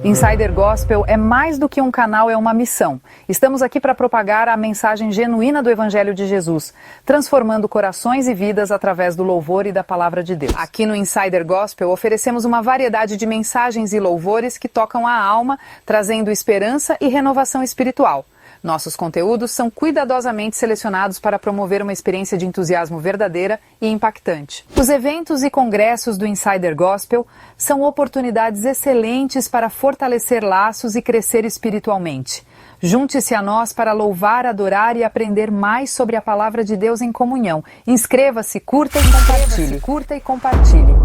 Insider Gospel é mais do que um canal, é uma missão. Estamos aqui para propagar a mensagem genuína do Evangelho de Jesus, transformando corações e vidas através do louvor e da palavra de Deus. Aqui no Insider Gospel oferecemos uma variedade de mensagens e louvores que tocam a alma, trazendo esperança e renovação espiritual. Nossos conteúdos são cuidadosamente selecionados para promover uma experiência de entusiasmo verdadeira e impactante. Os eventos e congressos do Insider Gospel são oportunidades excelentes para fortalecer laços e crescer espiritualmente. Junte-se a nós para louvar, adorar e aprender mais sobre a palavra de Deus em comunhão. Inscreva-se, curta e compartilhe. Curta e compartilhe.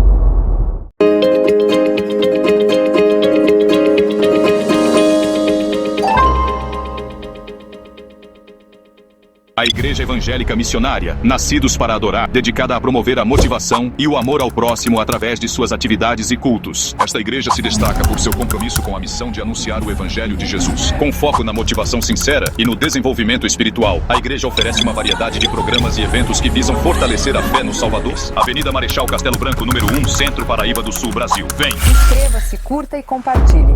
A Igreja Evangélica Missionária, nascidos para adorar, dedicada a promover a motivação e o amor ao próximo através de suas atividades e cultos. Esta igreja se destaca por seu compromisso com a missão de anunciar o Evangelho de Jesus. Com foco na motivação sincera e no desenvolvimento espiritual, a igreja oferece uma variedade de programas e eventos que visam fortalecer a fé no Salvador. Avenida Marechal Castelo Branco, número 1, Centro Paraíba do Sul, Brasil. Vem! Inscreva-se, curta e compartilhe.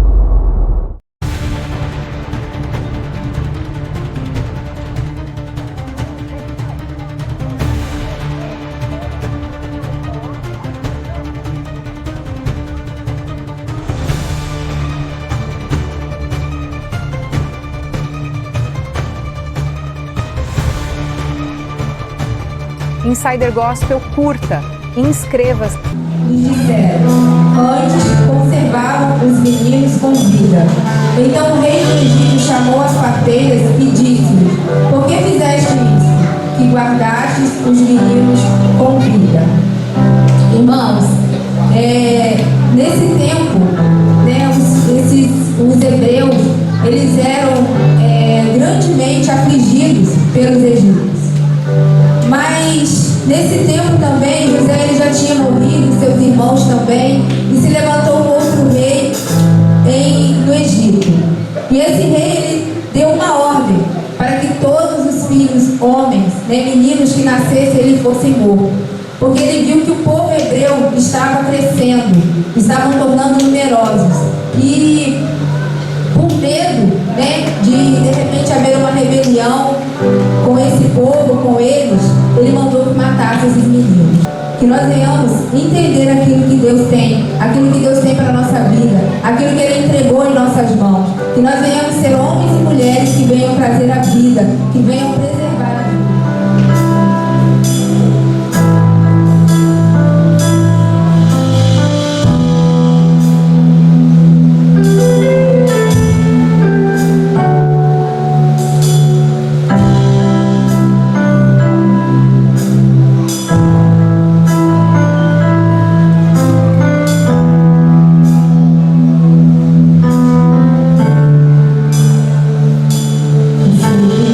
Insider Gospel, curta, inscreva-se. E disseram: antes conservavam os meninos com vida. Então o rei do Egito chamou as parteiras e disse: por que fizeste isso? Que guardastes os meninos com vida. Irmãos, nesse tempo, né, os hebreus, eles eram grandemente afligidos pelos egípcios. Mas nesse tempo também José ele já tinha morrido, seus irmãos também, e se levantou um outro rei no Egito. E esse rei ele deu uma ordem para que todos os filhos, homens, né, meninos que nascessem, ele fossem mortos. Porque ele viu que o povo hebreu estava crescendo, estavam tornando numerosos. E por medo, né, de repente haver uma rebelião com esse povo, com eles, ele mandou que matasse esses meninos. Que nós venhamos entender aquilo que Deus tem para a nossa vida, aquilo que Ele entregou em nossas mãos. Que nós venhamos ser homens e mulheres que venham trazer a vida, que venham preservar a vida.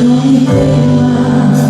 Não me tema.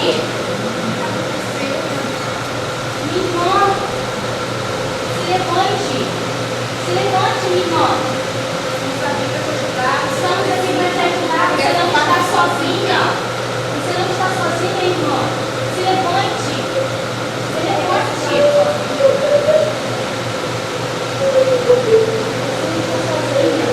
quê? Minha irmã, se levante. Se levante, minha irmã. Estamos aqui para te ajudar. Você não está sozinha. Você não está sozinha, irmã. Se levante. Se levante. Você não está sozinha.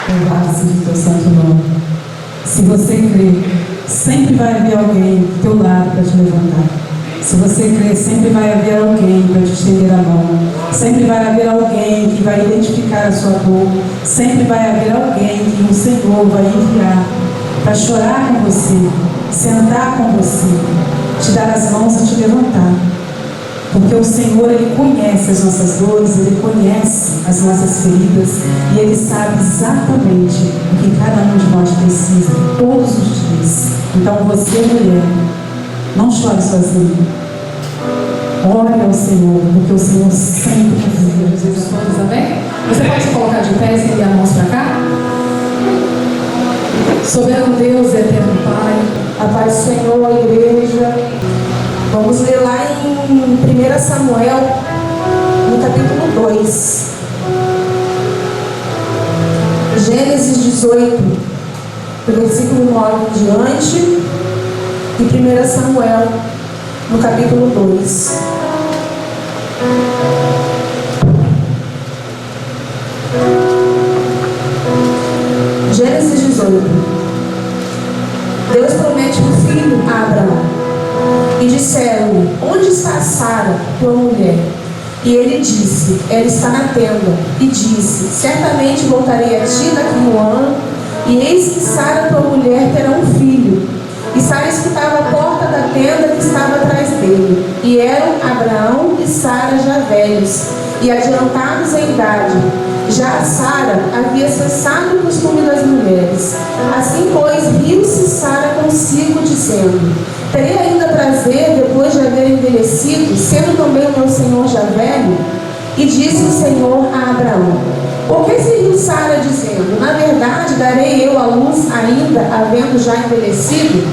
Louvado seja o teu santo nome. Se você crê, sempre vai haver alguém do teu lado para te levantar. Se você crê, sempre vai haver alguém para te estender a mão. Sempre vai haver alguém que a sua dor. Sempre vai haver alguém que o Senhor vai enviar para chorar com você, sentar com você, te dar as mãos e te levantar. Porque o Senhor, Ele conhece as nossas dores, Ele conhece as nossas feridas e Ele sabe exatamente o que cada um de nós precisa, todos os dias. Então você, mulher, não chore sozinha. Ore ao Senhor, porque o Senhor sempre vai fazer as coisas todas, amém? Você pode se colocar de pé e estender as mãos para cá? Soberano Deus, eterno Pai, A paz do Senhor, a igreja. Vamos ler lá em 1 Samuel, no capítulo 2. Gênesis 18, do versículo 9 em diante. E 1 Samuel, no capítulo 2. Gênesis 18. Deus promete um filho a Abraão. E disseram-lhe: onde está Sara, tua mulher? E ele disse: ela está na tenda. E disse: certamente voltarei a ti daqui um ano, e eis que Sara, tua mulher, terá um filho. E Sara escutava a porta da tenda que estava atrás dele. E eram Abraão e Sara já velhos, e adiantados em idade. Já a Sara havia cessado o costume das mulheres. Assim, pois, riu-se Sara consigo, dizendo: terei ainda prazer depois de haver envelhecido, sendo também o meu senhor já velho? E disse o Senhor a Abraão: por que se riu Sara, dizendo: na verdade, darei eu à luz ainda, havendo já envelhecido?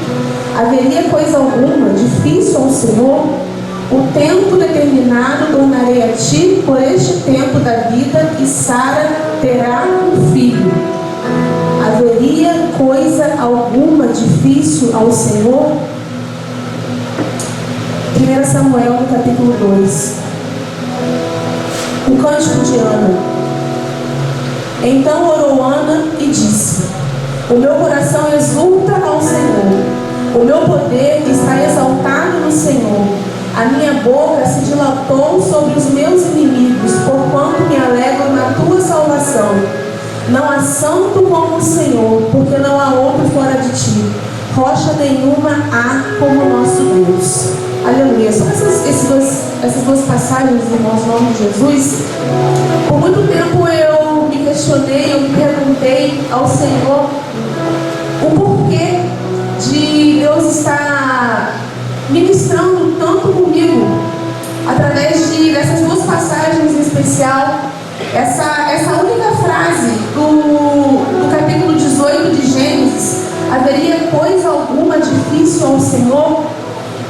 Haveria coisa alguma difícil ao Senhor? O tempo determinado tornarei a ti por este tempo da vida, e Sara terá um filho. Haveria coisa alguma difícil ao Senhor? 1 Samuel, no capítulo 2. O cântico de Ana. Então orou Ana e disse: o meu coração exulta ao Senhor, o meu poder está exaltado no Senhor. A minha boca se dilatou sobre os meus inimigos, porquanto me alegro na tua salvação. Não há santo como o Senhor, porque não há outro fora de ti. Rocha nenhuma há como o nosso Deus. Aleluia. Só essas duas passagens, irmãos, em nome de Jesus. Por muito tempo eu me questionei, eu me perguntei ao Senhor o porquê de Deus estar ministrando tanto comigo através dessas duas passagens em especial. Essa única frase do capítulo 18 de Gênesis: haveria coisa alguma difícil ao Senhor?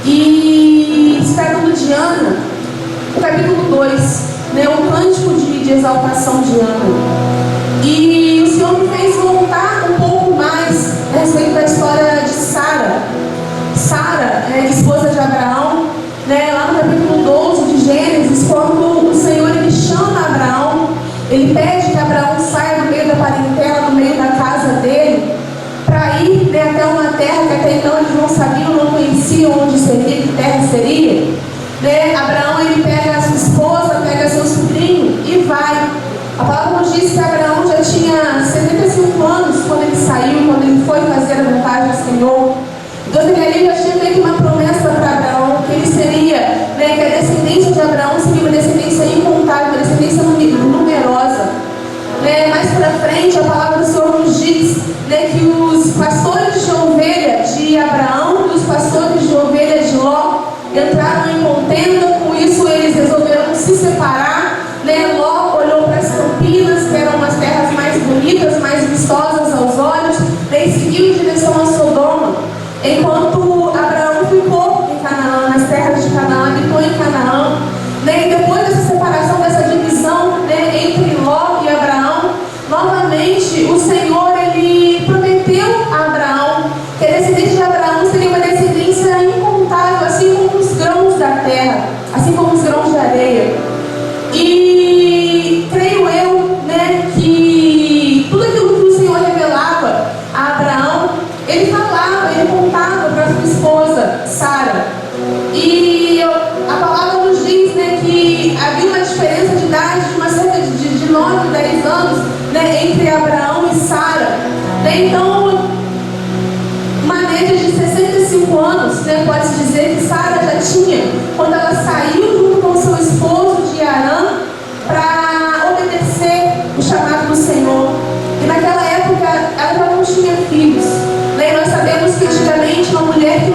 E citando de Ana, o capítulo 2, né, o cântico de exaltação de Ana. E o Senhor me fez voltar um pouco mais a respeito da história de Sara. Sara, esposa de Abraão, né, lá no capítulo 12 de Gênesis, quando o Senhor ele chama Abraão, ele pede que Abraão saia do meio da parentela, do meio da casa dele, para ir, né, até uma terra que até então eles não sabiam, não conheciam onde seria, que terra seria. Né? Abraão ele pega a sua esposa, pega seu sobrinho e vai. A palavra nos diz que Abraão já tinha 75 anos quando ele saiu, quando ele foi fazer a vontade do Senhor. Então ele já tinha meio que uma promessa para Abraão, que ele seria, né, que a descendência de Abraão seria uma descendência incontável, uma descendência numerosa. Né? Mais para frente, a palavra do Senhor nos diz, né, que os pastores de ovelha de Abraão e os pastores de ovelha de Ló entraram em contenda. Com isso eles resolveram se separar. Né? Ló olhou para as campinas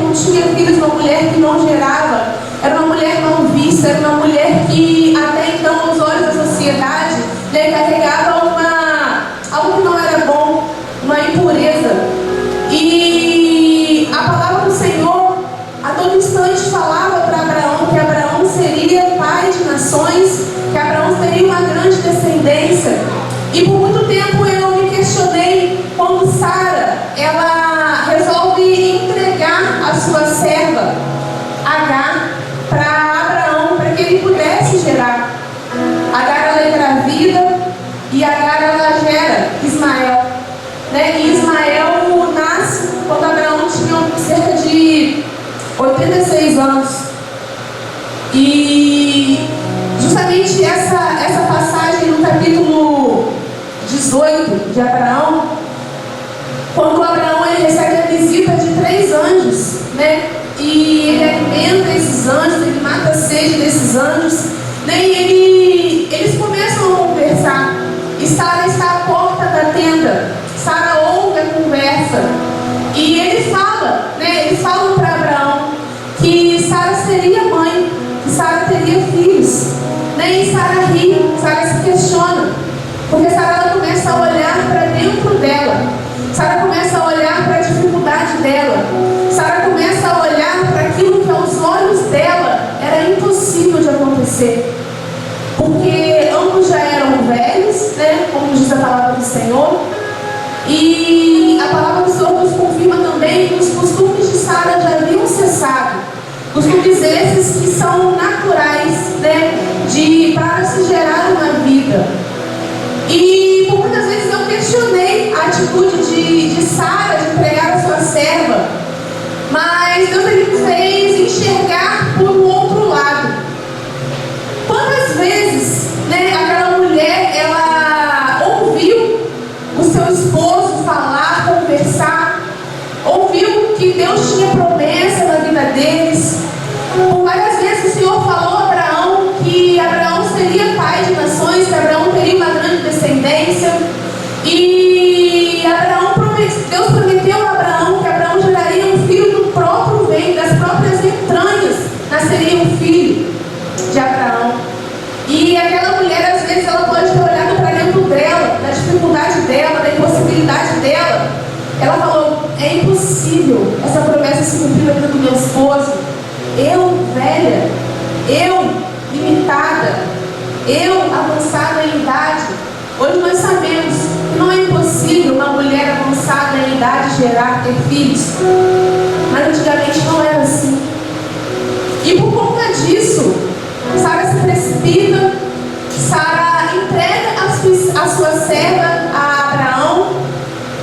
não tinha filhos, uma mulher que não gerava, era uma mulher mal vista, era uma mulher que até então, aos olhos da sociedade, carregava algo que não era bom, uma impureza. E a palavra do Senhor a todo instante falava para Abraão que Abraão seria pai de nações, que Abraão teria uma grande descendência. E por muito tempo eu me questionei quando Sara, ela resolve entregar a sua serva Agar para Abraão, para que ele pudesse gerar. Agar, ela engravida e Agar, ela gera Ismael, né? E Ismael nasce quando Abraão tinha cerca de 86 anos. E justamente essa passagem no capítulo 18 de Abraão, quando Abraão ele recebe a visita de 3 anjos, né? E ele alimenta esses anjos, ele mata a sede desses anjos, né? E eles começam a conversar. E Sara está à porta da tenda. Sara ouve a conversa. E ele fala, né? Eles falam para Abraão que Sara seria mãe, que Sara teria filhos, né? E Sara ri, Sara se questiona, porque Sara ela começa a olhar para dentro dela. Sara começa a olhar para a dificuldade dela. Sara começa a olhar para aquilo que aos olhos dela era impossível de acontecer. Porque ambos já eram velhos, né? Como diz a palavra do Senhor. E a palavra do Senhor nos confirma também que os costumes de Sara já haviam cessado. Costumes esses que são naturais, né? Para se gerar uma vida. E por muitas vezes eu questionei a atitude de Sara de entregar a sua serva. Mas Deus ele me fez enxergar por um outro lado. Quantas vezes, né, aquela mulher, ela ouviu o seu esposo falar, conversar, ouviu que Deus tinha promessa na vida deles. Por várias vezes o Senhor falou a Abraão que Abraão seria pai de nações, que Abraão teria uma grande descendência. E Deus prometeu a Abraão que Abraão geraria um filho do próprio ventre, das próprias entranhas, nasceria um filho de Abraão. E aquela mulher, às vezes, ela pode ter olhado para dentro dela, da dificuldade dela, da impossibilidade dela. Ela falou, é impossível essa promessa se cumprir na vida do meu esposo. Eu, velha, eu, limitada, eu, avançada em idade. Hoje nós sabemos que não é impossível uma mulher avançada em idade gerar, ter filhos. Mas antigamente não era assim. E por conta disso, Sara se precipita, Sara entrega a sua serva a Abraão.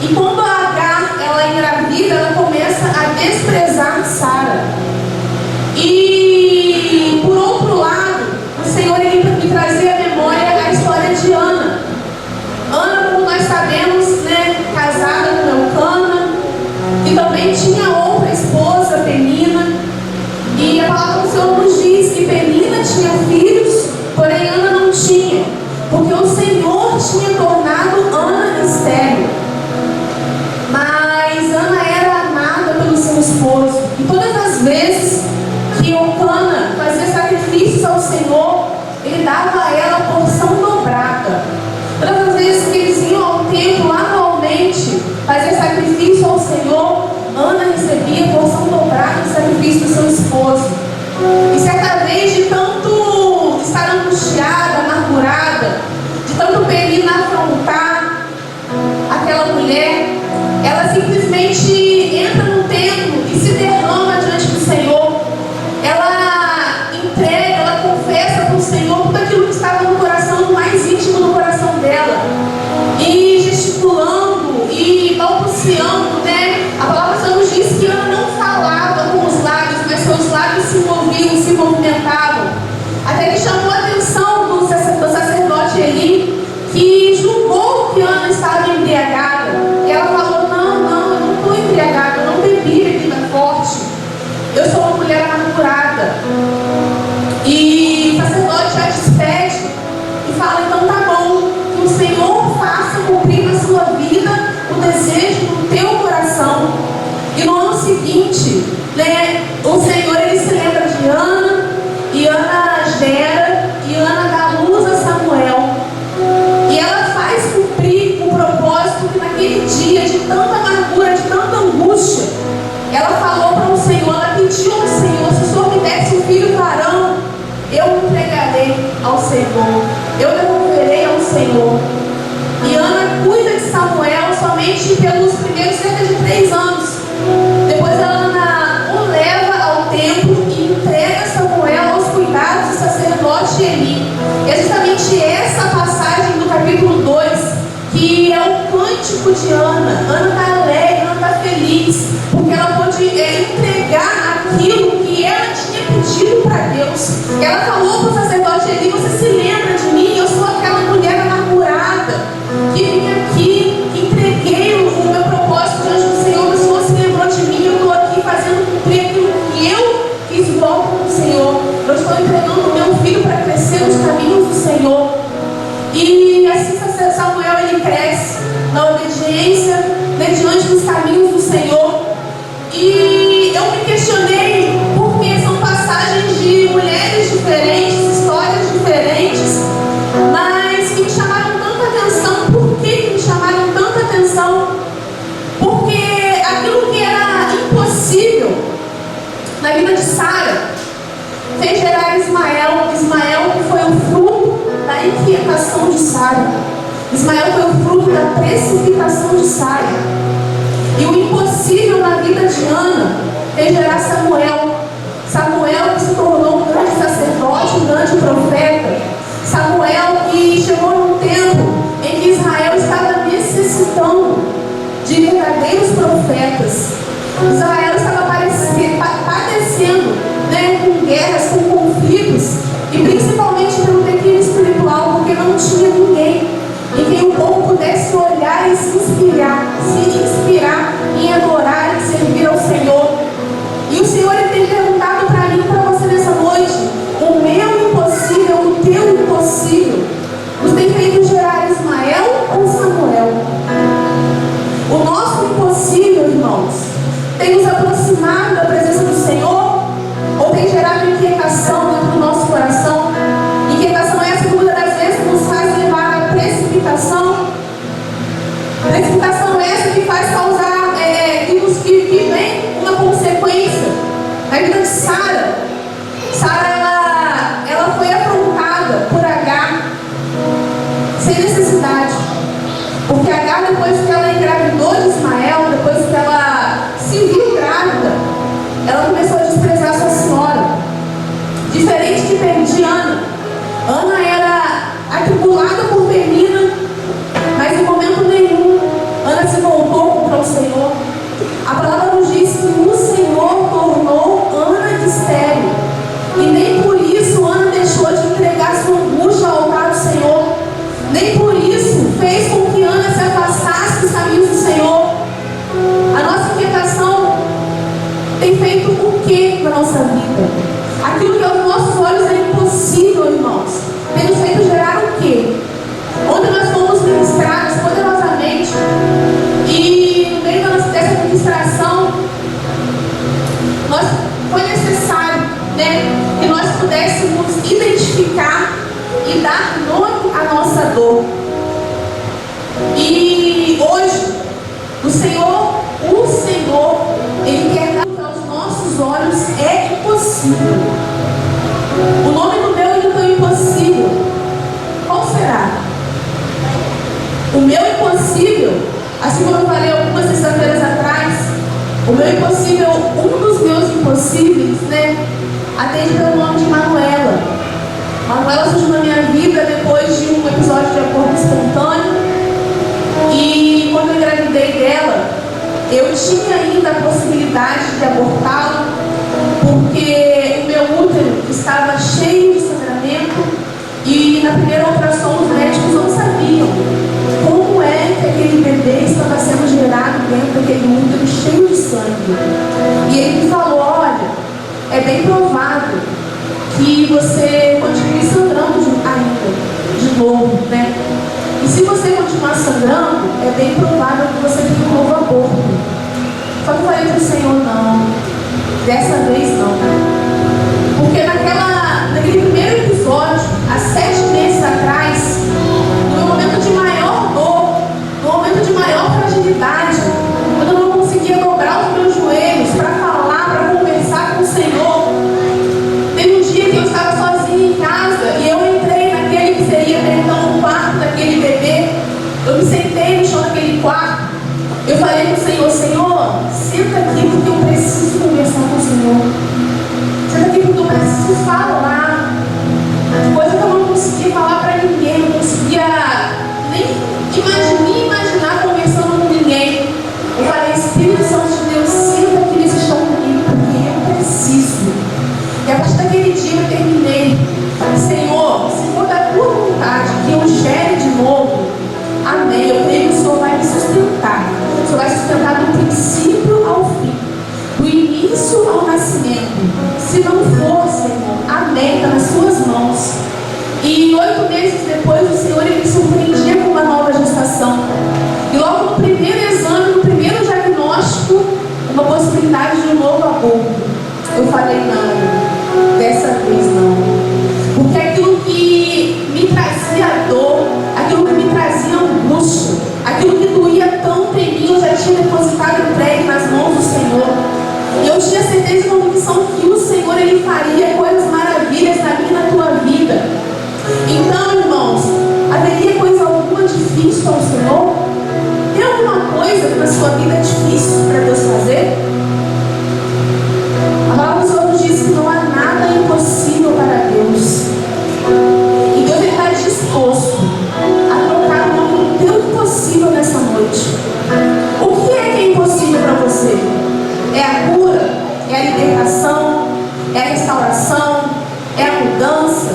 E quando a Agar, ela engravida, ela começa a desprezar Sara. E por outro lado, o Senhor ele me trazia à memória a história de Ana. Ana, como nós sabemos, né, casada com Elcana, e também tinha outra esposa, Penina. E a palavra do Senhor nos diz que Penina tinha filhos, porém Ana não tinha, porque o Senhor tinha tornado Ana estéril. Mas Ana era amada pelo seu esposo, e todas as vezes que Elcana fazia sacrifícios ao Senhor, ele dava a ela a porção dobrada. Todas as vezes que eles iam ao templo anualmente fazer sacrifício ao Senhor, Ana recebia a porção dobrada do sacrifício do seu esposo. E certa vez, de tanto estar angustiada, amargurada, de tanto Penina afrontar aquela mulher, ela simplesmente entra no templo e se derrama diante do Senhor. Ela entrega, ela confessa para o Senhor tudo aquilo que estava no coração, mais íntimo do coração dela. E gesticulando e balbuciando, né? A palavra do Senhor nos diz que Ana não falava com os lábios, mas seus lábios se moviam, se movimentavam. Até que chamou a atenção do sacerdote Eli, que julgou que Ana estava embriagada. E ela falou, não, eu não estou embriagada, eu não bebi bebida forte. Eu sou uma mulher amargurada. E o sacerdote já despede e fala, então tá bom, que o Senhor faça cumprir na sua vida o desejo do teu coração. E no ano seguinte, né, o Senhor ele se lembra de Ana, e Ana gera, e Ana dá luz a Samuel. E ela faz cumprir o propósito que naquele dia de tanta amargura, de tanta angústia, ela falou para o Senhor, ela pediu ao Senhor: se o Senhor me desse um filho varão, eu o entregarei ao Senhor, eu devolverei ao Senhor. E Ana cuida de Samuel somente pelos primeiros cerca de 3 anos. Depois Ana o leva ao templo e entrega Samuel aos cuidados do sacerdote Eli. E é justamente essa passagem do capítulo 2 que é o cântico de Ana. Ana está alegre, Ana está feliz, porque ela pôde entregar aquilo que ela tinha pedido para Deus. Ela falou para o sacerdote Eli: você se lembra de mim? Eu sou aquela mulher amargurada que vim aqui, que entreguei o meu propósito diante do Senhor. O Senhor se lembrou de mim, eu estou aqui fazendo cumprir aquilo que eu fiz igual com o Senhor. Eu estou entregando o meu filho para crescer nos caminhos do Senhor. E assim Samuel ele cresce na obediência, né, diante dos caminhos do Senhor. E eu me questionei porque são passagens de mulheres diferentes, histórias diferentes, mas que me chamaram tanta atenção. Por que me chamaram tanta atenção? Porque aquilo que era impossível na vida de Sara fez gerar Ismael. Ismael que foi o fruto da inquietação de Sara. Ismael foi o fruto da precipitação de Sara. E o impossível na vida de Ana fez gerar Samuel. Samuel que se tornou um grande sacerdote, um grande profeta. Samuel que chegou num tempo em que Israel estava necessitando de verdadeiros profetas. Israel estava padecendo, né, com guerras, com conflitos, e principalmente pelo declínio espiritual, porque não tinha ninguém em quem o povo pudesse olhar e se inspirar em adorar e servir ao Senhor. E o Senhor ele tem perguntado para mim e para você nessa noite: o meu impossível, o teu impossível, nos tem feito gerar Ismael ou Samuel? O nosso impossível, irmãos, tem nos aproximado da presença do Senhor ou tem gerado inquietação dentro do nosso coração? Inquietação é essa que muitas das vezes nos faz levar à precipitação. Precipitação é essa que faz causar, que vem uma consequência. Na vida de Sara, ela foi afrontada por Agar sem necessidade. Porque Agar, depois que ela engravidou de Ismael, depois que ela se viu grávida, ela começou a desprezar sua senhora. Diferente de Ana. Ana era atribulada por Penina, mas em momento nenhum Ana se voltou contra o Senhor. A palavra nos diz que o Senhor tornou Ana estéril, e nem por isso Ana deixou de entregar sua angústia ao altar do Senhor. Nem por isso fez com que Ana se afastasse dos caminhos do Senhor. A nossa inquietação tem feito o que na nossa vida? Aquilo que aos nossos olhos é impossível, irmãos, tem nos feito gerar o quê? Onde nós fomos ministrados poderosamente, e no meio dessa ministração foi necessário, né, que nós pudéssemos identificar e dar nome à nossa dor. E hoje o Senhor, Ele quer dar que aos nossos olhos é impossível. O nome do meu e do teu impossível, qual será? O meu impossível, assim como eu falei algumas sextas-feiras atrás, o meu impossível, um dos meus impossíveis, né, atende pelo nome de Manuela. Manuela surgiu na minha vida depois de um episódio de aborto espontâneo. E quando eu engravidei dela, eu tinha ainda a possibilidade de abortá-la, porque o meu útero estava cheio de sangramento, e na primeira ultrassom os médicos não sabiam como é que aquele bebê estava sendo gerado dentro daquele útero cheio de sangue. E ele me falou: olha, é bem provável que você continue sangrando ainda, de novo, né? E se você continuar sangrando, é bem provável que você tenha um novo aborto. Só que eu falei para o Senhor: não, Dessa vez não. Porque naquele primeiro episódio, há 7 meses atrás, no meu momento de maior dor, no momento de maior fragilidade, quando eu não conseguia dobrar os meus joelhos para falar, para conversar com o Senhor, teve um dia que eu estava sozinha em casa e eu entrei naquele que seria até então o quarto daquele bebê. Eu me sentei no chão daquele quarto. Eu falei com o Senhor: Senhor, senta aqui porque eu preciso conversar com o Senhor. Senta aqui porque eu preciso falar. Coisa que eu não conseguia falar para ninguém, não conseguia nem imaginar conversando com ninguém. Eu falei: Espírito Santo de Deus, senta aqui nesse chão comigo porque eu preciso. E a partir daquele dia eu terminei: Senhor, se for da tua vontade que eu gere de novo, amém. Eu creio que o Senhor vai me sustentar. O Senhor vai sustentar do princípio ao fim, do início ao nascimento. Se não for, Senhor, amém, está nas suas mãos. E 8 meses depois, o Senhor ele me surpreendia com uma nova gestação. E logo no primeiro exame, no primeiro diagnóstico, uma possibilidade de um novo aborto. Eu falei: não, dessa vez não. Porque aquilo que me trazia dor, aquilo que me trazia angústia, aquilo que doía tanto em mim, eu já tinha depositado e entregue nas mãos do Senhor. E eu tinha certeza e convicção que o Senhor ele faria coisas maravilhas na minha e na tua vida. Então, irmãos, haveria coisa alguma difícil ao Senhor? Tem alguma coisa na sua vida difícil para Deus fazer? A palavra do Senhor diz que não há nada impossível para Deus. E Deus está disposto a trocar o nome do teu impossível nessa noite. O que é impossível para você? É a cura? É a libertação? É a restauração? É a mudança?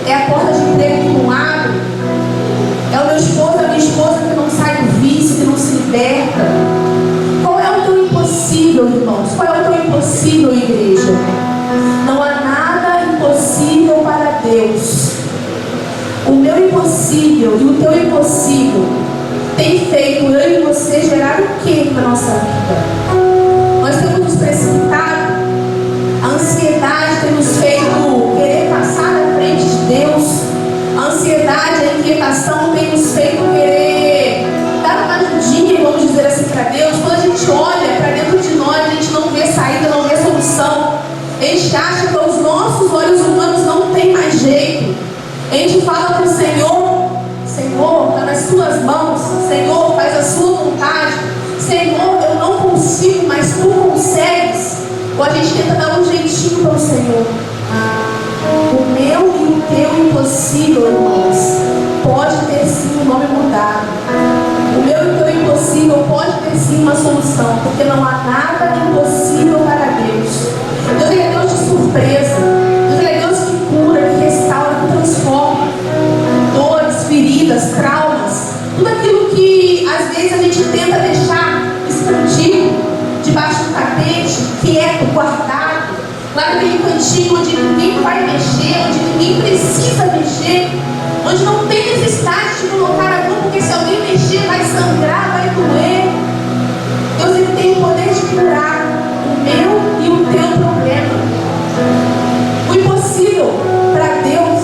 É a porta de emprego que não abre? É o meu esposo, a minha esposa que não sai do vício, que não se liberta? Qual é o teu impossível, irmãos? Qual é o teu impossível, igreja? Não há nada impossível para Deus. O meu impossível e o teu impossível tem feito eu e você gerar o que na nossa vida? Nós temos nos precipitado, a ansiedade tem nos feito querer passar na frente de Deus, a ansiedade, a inquietação tem nos feito querer dar uma ajudinha, vamos dizer assim, para Deus. Quando a gente olha para dentro de nós, a gente não vê saída, não vê solução, a gente acha que os nossos olhos humanos não tem mais jeito. A gente fala para o Senhor: Senhor, está nas suas mãos, Senhor, faz a sua vontade, Senhor, eu não consigo, mas tu consegues. Ou a gente tenta dar um jeitinho para o Senhor. O meu e o teu impossível, irmãos, pode ter sim um nome mudado. O meu e o teu impossível pode ter sim uma solução, porque não há nada impossível para Deus. Deus é Deus de surpresa. Deus é Deus que cura, que restaura, que transforma. Dores, feridas, traumas, tudo aquilo que às vezes a gente tenta deixar escondido, debaixo do tapete, quieto, guardado, lá naquele cantinho onde ninguém vai mexer, onde ninguém precisa mexer, onde não tem necessidade de colocar a mão, porque se alguém mexer vai sangrar, vai doer. Deus ele tem o poder de curar o meu e o teu problema. O impossível para Deus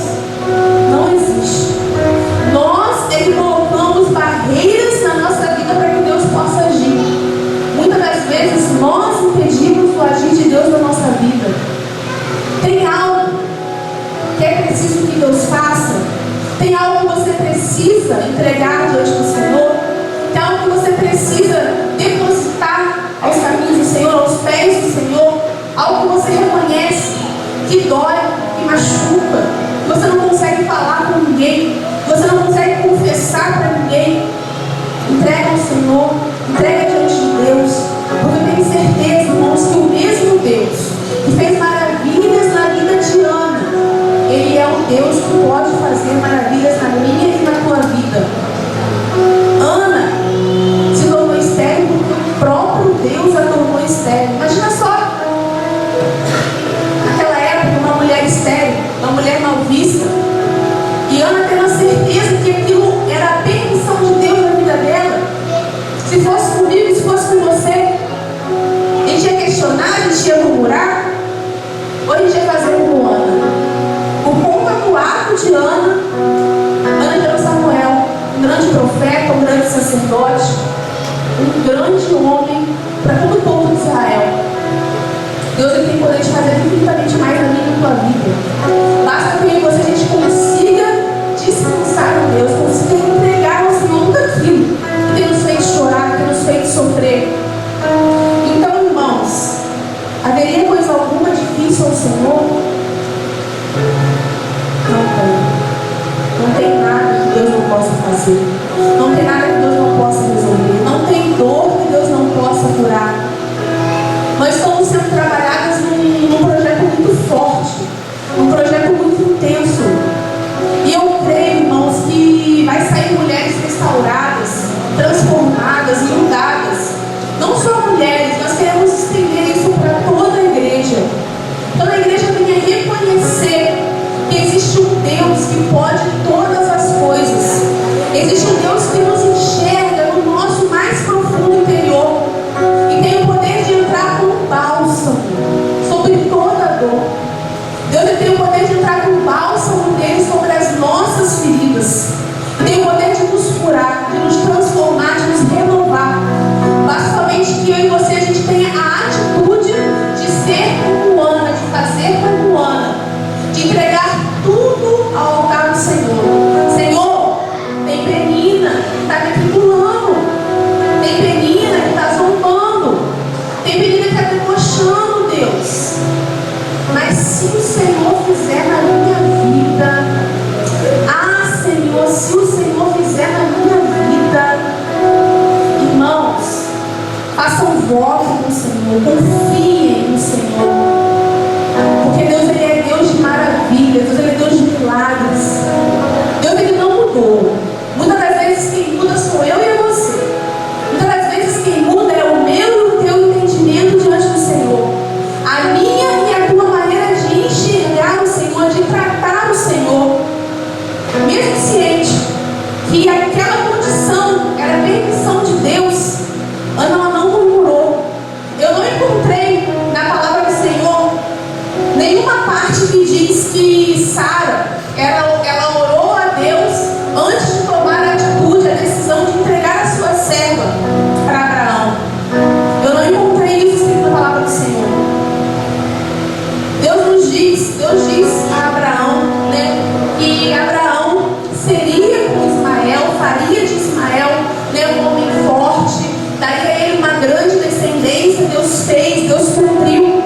não existe. Nós é que colocamos barreiras na nossa vida para que Deus possa agir. Muitas das vezes nós impedimos o agir de Deus na nossa vida. Tem algo que é preciso que Deus faça? Tem algo que você precisa entregar diante do Senhor? Tem algo que você precisa depositar aos caminhos do Senhor, aos pés do Senhor? Algo que você reconhece que dói, que machuca, que você não consegue falar com ninguém, que você não consegue confessar para ninguém? Entrega ao Senhor, entrega diante de Deus, porque eu tenho certeza, irmãos, que o mesmo Deus que fez maravilhas na vida de Ana, Ele é o Deus que pode fazer maravilhas na minha e na tua vida. Ana se tornou estéril porque o próprio Deus a tornou estéril. Imagina só, naquela época, uma mulher estéril, uma mulher mal vista, e Ana tendo a certeza grande homem para todo o povo de Israel. Deus ele tem poder de fazer infinitamente mais na minha e na tua vida. Basta que eu e você a gente consiga descansar em Deus, consiga entregar ao Senhor tudo aquilo que tem nos feito chorar, que tem nos feito sofrer. Então, irmãos, haveria coisa alguma difícil ao Senhor? Não tem. Não tem nada que Deus não possa fazer. Não tem nada que Deus não possa resolver. Não tem dor que Deus não possa curar. Nós estamos sendo trabalhadas num projeto muito forte, um projeto muito intenso. E eu creio, irmãos, que vai sair mulheres restauradas, transformadas, mudadas. Não só mulheres, nós queremos estender isso para toda a igreja. Toda a igreja tem que reconhecer que existe um Deus que pode todas as coisas. Existe um Deus que nos enxerga no nosso mais profundo interior e tem o poder de entrar com bálsamo sobre toda a dor. Deus tem o poder de entrar com bálsamo dele sobre as nossas feridas. Tem o poder de nos curar, de nos transformar, de nos renovar. Basta somente que eu e você a gente tenha a atitude de ser como Ana, de fazer como Ana, de entregar tudo ao altar do Senhor. Senhor, tem menina que está me tribulando, tem menina que está zombando, tem menina que está debochando, Deus. Mas se o Senhor fizer na minha vida, Senhor, se o Senhor fizer na minha vida, irmãos, façam voto no Senhor, confiem no Senhor, porque Deus ele é Deus de maravilhas, Deus ele é Deus de milagres. Deus ele não mudou. Muitas das vezes quem muda sou eu e você. Muitas das vezes quem muda é o meu e o teu entendimento diante do Senhor, a minha e a tua maneira de enxergar o Senhor, de tratar o Senhor. Mesmo ciente que aquela condição era permissão de Deus, Ana não murmurou. Eu não encontrei na palavra do Senhor nenhuma parte que diz que Sara ela orou a Deus antes de tomar a atitude, a decisão de entregar a sua serva para Abraão. Eu não encontrei isso escrito na palavra do Senhor. Deus diz a Abraão, né, que Abraão seria com Ismael, faria de Ismael, né, um homem forte, daria a ele uma grande descendência. Deus fez, Deus cumpriu,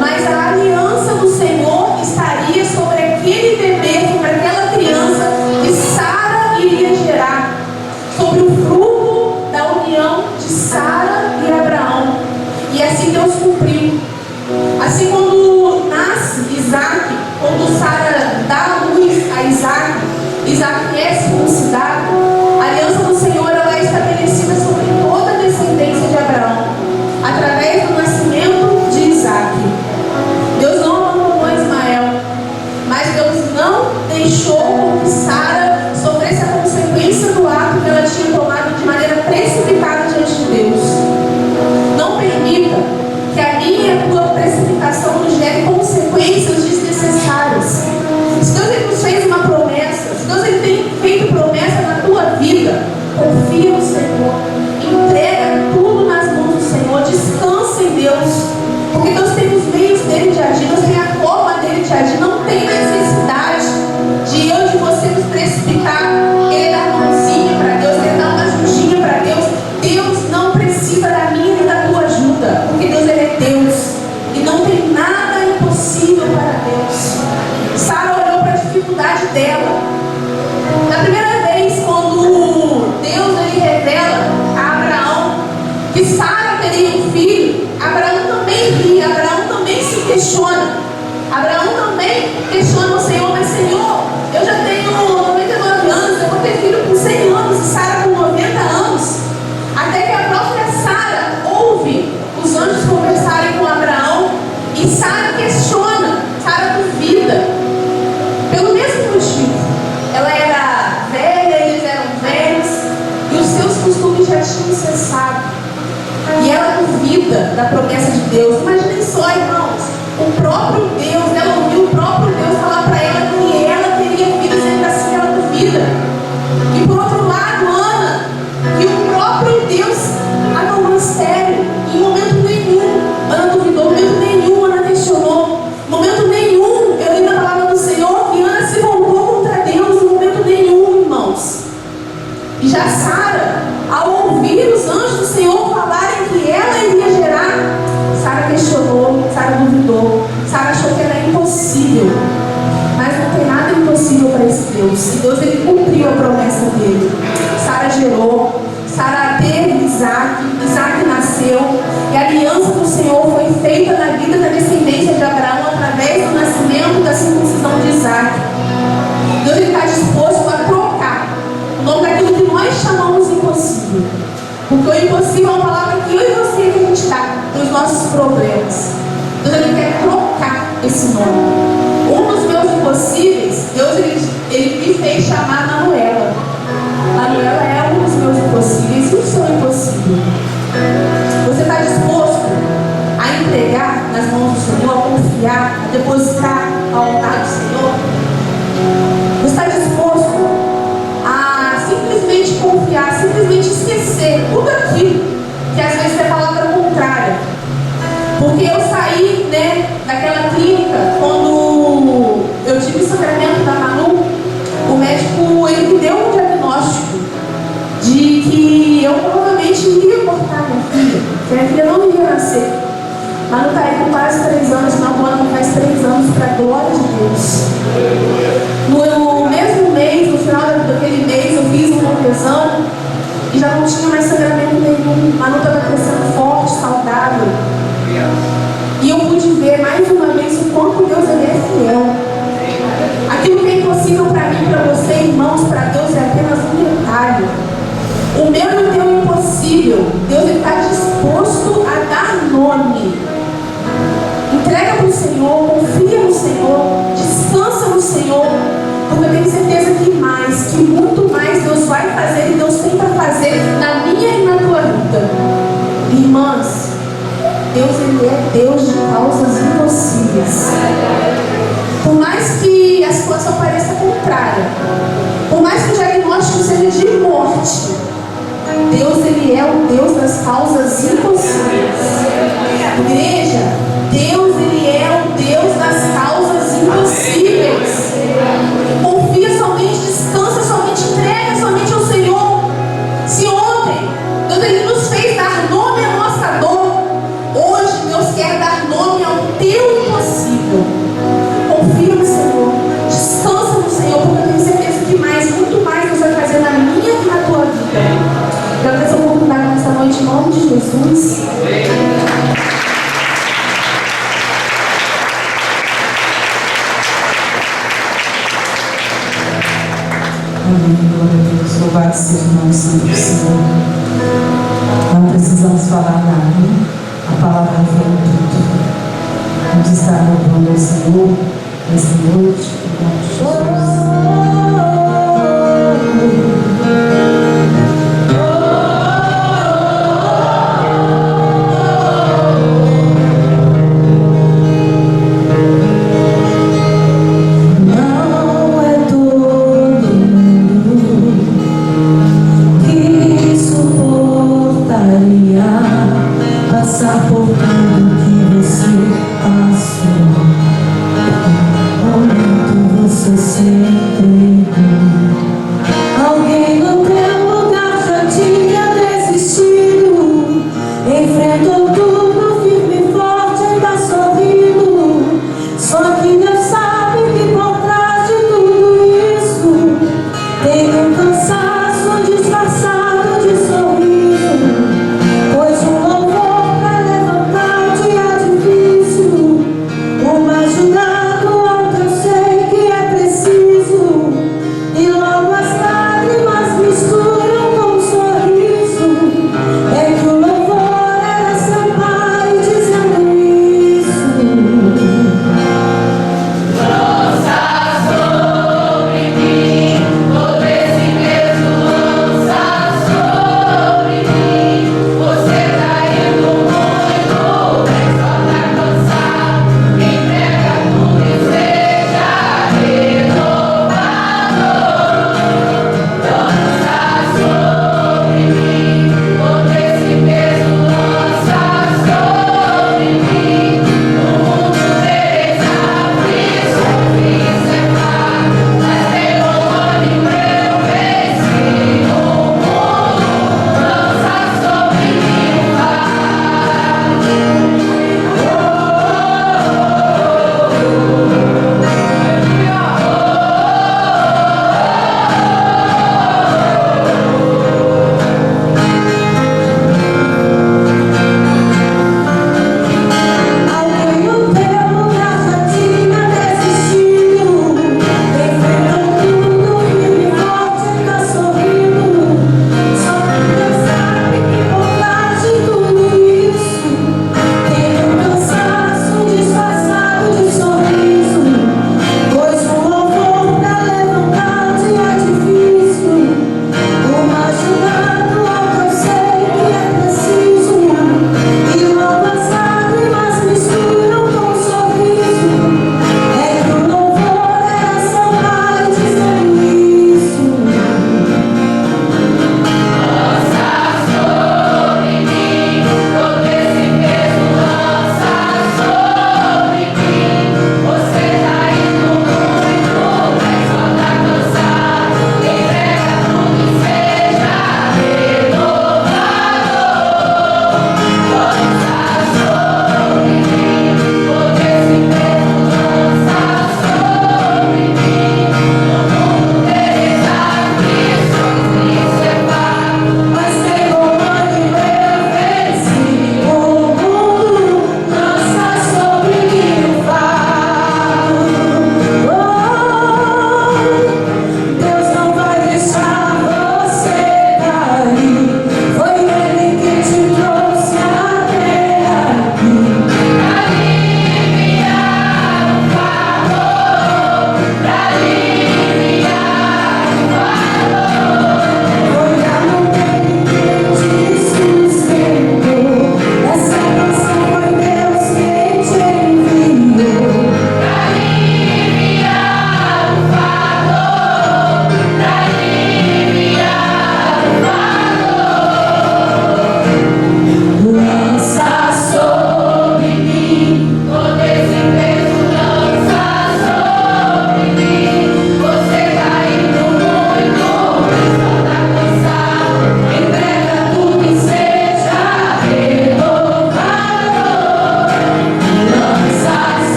mas a aliança do Senhor estaria sobre aquele bebê, sobre aquela criança que Sara iria gerar, sobre o fruto da união de Sara e Abraão. E assim Deus cumpriu. Assim, quando nasce Isaac, quando Sara dá luz a Isaac é circuncidado, a aliança do Senhor ela é estabelecida sobre toda a descendência de Abraão, através do nascimento de Isaac. Deus não abandonou Ismael, mas Deus não deixou com que Sara sofresse a consequência do ato que ela tinha tomado de maneira precipitada diante de Deus. Não permita que a minha e a tua precipitação nos gere consequências desnecessárias. Se Deus ele nos fez uma promessa, se Deus ele tem feito promessa na tua vida, confia no Senhor, entrega tudo nas mãos do Senhor, descansa em Deus, porque Deus tem os meios dele de agir, Deus tem a forma dele de agir. Não tem necessidade de eu e de você nos precipitar, querer dar mãozinha para Deus, querer dar uma ajudinha para Deus. Deus não precisa da minha e da tua ajuda, porque Deus ele é Deus e não tem nada impossível para Deus. Sara olhou para a dificuldade dela. Na primeira vez, quando Deus ele revela a Abraão que Sara teria um filho, Abraão também ri, Abraão também se questiona. Abraão também questiona o Senhor, mas Senhor, eu já tenho 99 anos, eu vou ter filho com 100 anos e Sara com 90 anos. Até que a própria Sara ouve os anjos conversarem com Abraão e Sara questiona, Sara duvida, pelo mesmo motivo. Ela era velha, eles eram velhos e os seus costumes já tinham cessado. E ela duvida da promessa de Deus. Imaginem só, irmãos, o próprio Deus, ela ouviu o próprio Deus falar para ela que ela teria filhos e ainda assim ela duvida. E por outro lado, Ana, que o próprio Deus a não E já Sara, ao ouvir os anjos do Senhor falarem que ela iria gerar, Sara questionou, Sara duvidou, Sara achou que era impossível. Mas não tem nada impossível para esse Deus. E Deus, ele cumpriu a promessa dele. Sara gerou, Sara teve Isaac, Isaac nasceu, e a aliança do Senhor foi feita na vida da descendência de Abraão através do nascimento da circuncisão de Isaac. Deus está disposto a trocar o nome daquilo que nós chamamos impossível. Porque o impossível é uma palavra que eu e você que a gente dá dos nossos problemas. Deus, ele quer trocar esse nome. Um dos meus impossíveis, Deus ele me fez chamar Manuela. Manuela é um dos meus impossíveis. E o seu impossível? Você está disposto a entregar nas mãos do Senhor, a confiar, a depositar ao altar do Senhor? Você está disposto a simplesmente confiar, simplesmente esquecer tudo aquilo que às vezes é palavra contrária? Porque eu saí, daquela clínica, quando eu tive o sangramento da Manu, o médico ele me deu um diagnóstico de que eu provavelmente iria cortar minha filha, que minha filha não iria nascer. Manu está aí com quase 3 anos, final do ano faz 3 anos, para a glória de Deus. No mesmo mês, no final daquele mês, eu fiz um novo exame e já não tinha mais sangramento nenhum. Manu estava crescendo forte, saudável. E eu pude ver mais uma vez o quanto Deus ele é fiel. Aquilo que é impossível para mim, para você, irmãos, para Deus é apenas um detalhe. O meu e o teu impossível, Deus está disposto a dar nome. Entrega para o Senhor, confia no Senhor, descansa no Senhor, porque eu tenho certeza que mais, que muito mais Deus vai fazer e Deus tem para fazer na minha e na tua vida. Irmãs, Deus ele é Deus de causas impossíveis. Por mais que a situação pareça contrária, por mais que o diagnóstico seja de morte, Deus ele é o Deus das causas impossíveis. Igreja, Deus ele é o Deus das causas impossíveis. Confia somente, descansa somente, entrega somente ao Senhor. Se ontem Deus ele nos fez dar nome à nossa dor, hoje Deus quer dar nome ao teu impossível. Confia no Senhor, descansa no Senhor, porque eu tenho certeza que mais, muito mais Deus vai fazer na minha e na tua vida. Eu agradeço a oportunidade nessa noite, em nome de Jesus. Amém, glória a Deus. Louvado seja o nome santo do Senhor. Não precisamos falar nada. A palavra vem tudo. Onde está louvando o Senhor nessa noite, em nome de Jesus. Passar por tudo que você passou, momento você sempre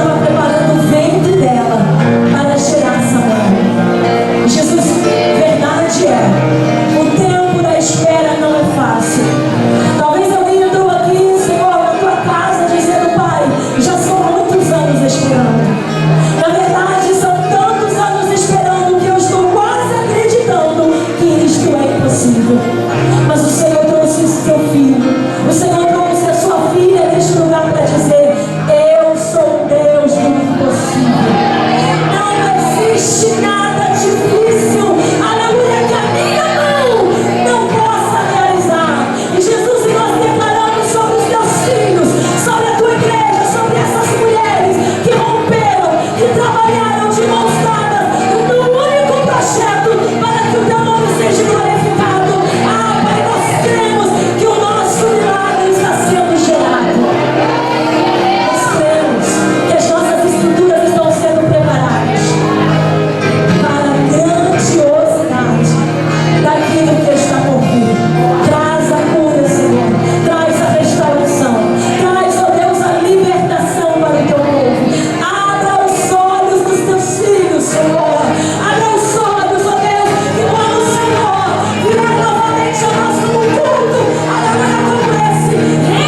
estava preparando o ventre dela para gerar Samuel. E Jesus, verdade é, o tempo da espera não é fácil. Talvez alguém entrou aqui, Senhor, na tua casa, dizendo: Pai, já são muitos anos esperando. Na verdade, são tantos anos esperando que eu estou quase acreditando que isto é impossível. Mas o Senhor trouxe o seu filho, o Senhor trouxe a sua filha neste lugar para dizer: eu sou o Deus do impossível. Não existe nada difícil, aleluia, que a minha mão não possa realizar. E Jesus, e nós declaramos sobre os teus filhos, sobre a tua igreja, sobre essas mulheres que romperam, que trabalharam de mãos dadas no único projeto para que o teu nome seja glorificado. Ah, Pai, nós cremos que o nosso milagre está sendo gerado. Nós cremos que as nossas estruturas estão sendo preparadas para a grandiosidade daquilo que está por vir. Traz a cura, Senhor. Traz a restauração. Traz, ó Deus, a libertação para o teu povo. Abra os olhos dos teus filhos, Senhor. Abra os olhos, ó Deus, que quando o Senhor vier novamente ao nosso culto, aleluia, como esse,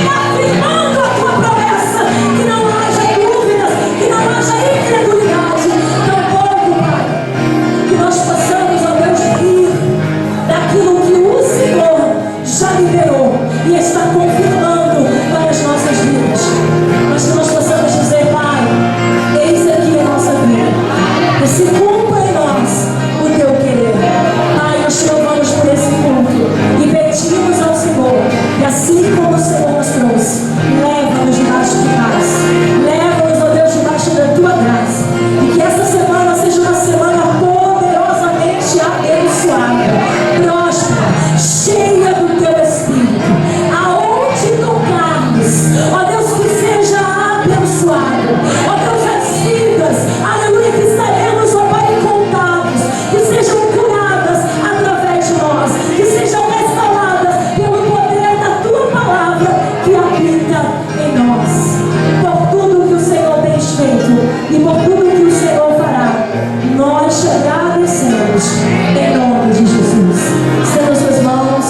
reafirmando a tua promessa, que não haja dúvidas, que não haja incredulidade, tampouco, Pai, que nós possamos, ó Deus, rir daquilo que o Senhor já liberou e está confirmando para as nossas vidas. Mas que nós possamos dizer: Pai, eis aqui a nossa vida, e se cumpra em nós o teu querer. Pai, nós te louvamos por esse culto e pedimos ao Senhor, e assim como o Senhor nos trouxe, leva-nos debaixo de paz, leva-nos, ó Deus, debaixo da tua graça, e que essa semana seja uma semana poderosamente abençoada, próspera, cheia do teu Espírito. Aonde tocarmos, ó Deus, que seja abençoado. Ó Deus, as vidas, aleluia, que estaremos, ó Pai, contados, que sejam curadas através de nós, que sejam restauradas pelo poder da tua palavra que habita em nós. Por tudo que o Senhor tem feito e por tudo que o Senhor fará, nós te agradecemos em nome de Jesus. Estenda as suas mãos,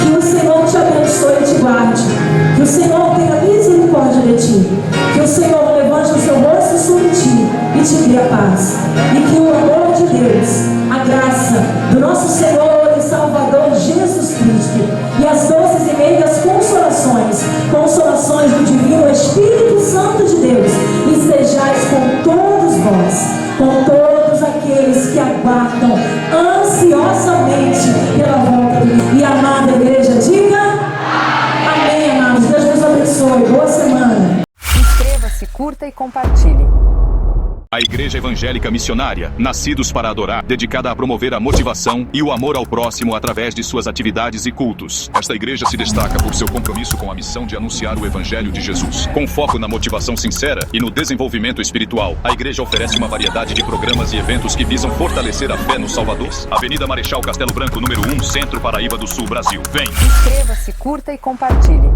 que o Senhor te abençoe e te guarde, que o Senhor tenha misericórdia de ti, que o Senhor levante o seu rosto sobre ti e te dê a paz, e que o amor de Deus, a graça do nosso Senhor e Salvador Jesus Cristo e as doces e meias consolações do Divino Espírito Santo de Deus estejais com todos vós, com todos aqueles que aguardam ansiosamente pela volta do Filho. E a amada igreja diga amém, amados. Deus nos abençoe. Boa semana. Inscreva-se, curta e compartilhe. A Igreja Evangélica Missionária, Nascidos para Adorar, dedicada a promover a motivação e o amor ao próximo através de suas atividades e cultos. Esta igreja se destaca por seu compromisso com a missão de anunciar o Evangelho de Jesus. Com foco na motivação sincera e no desenvolvimento espiritual, a igreja oferece uma variedade de programas e eventos que visam fortalecer a fé no Salvador. Avenida Marechal Castelo Branco, número 1, Centro, Paraíba do Sul, Brasil. Vem! Inscreva-se, curta e compartilhe.